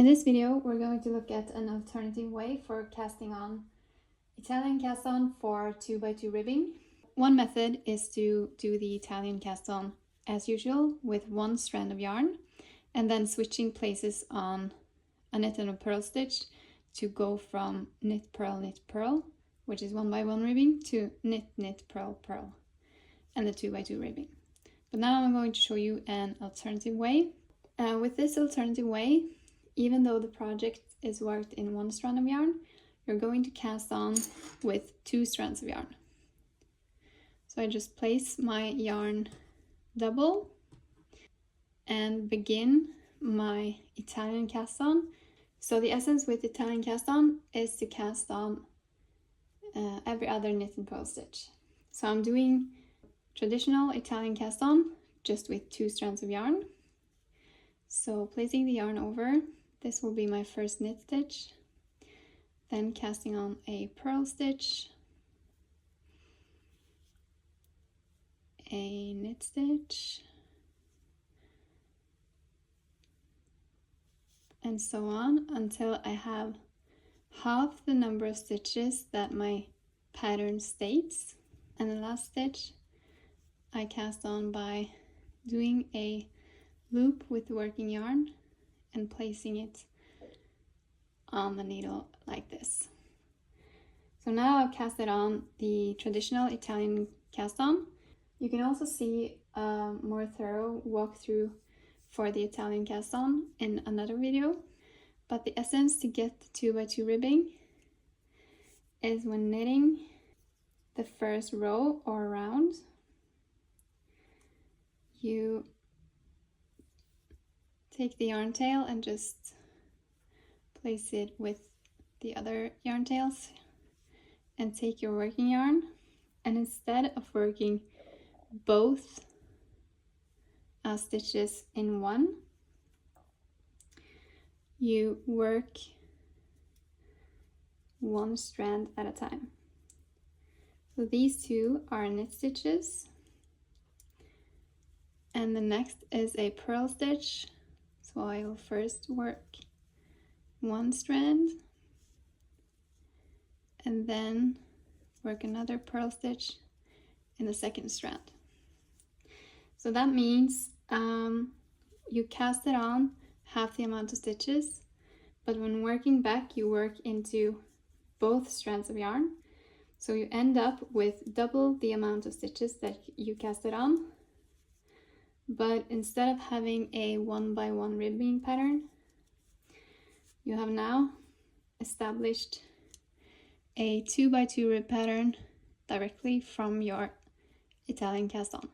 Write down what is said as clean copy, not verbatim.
In this video, we're going to look at an alternative way for casting on Italian cast on for 2x2 ribbing. One method is to do the Italian cast on as usual with one strand of yarn and then switching places on a knit and a purl stitch to go from knit, purl, which is 1x1 ribbing, to knit, knit, purl, purl, and the 2x2 ribbing. But now I'm going to show you an alternative way. With this alternative way, even though the project is worked in one strand of yarn, you're going to cast on with 2 strands of yarn. So I just place my yarn double and begin my Italian cast on. So the essence with Italian cast on is to cast on every other knit and purl stitch. So I'm doing traditional Italian cast on just with 2 strands of yarn. So placing the yarn over, this will be my first knit stitch, then casting on a purl stitch, a knit stitch, and so on until I have half the number of stitches that my pattern states. And the last stitch I cast on by doing a loop with working yarn and placing it on the needle like this. So now I've casted on the traditional Italian cast on. You can also see a more thorough walkthrough for the Italian cast on in another video. But the essence to get 2x2 ribbing is when knitting the first row or round, you take the yarn tail and just place it with the other yarn tails and take your working yarn, and instead of working both stitches in one, you work one strand at a time. So these two are knit stitches, and the next is a purl stitch. So I will first work one strand and then work another purl stitch in the second strand. So that means you cast it on half the amount of stitches, but when working back you work into both strands of yarn. So you end up with double the amount of stitches that you cast it on. But instead of having a 1x1 ribbing pattern, you have now established a 2x2 rib pattern directly from your Italian cast on.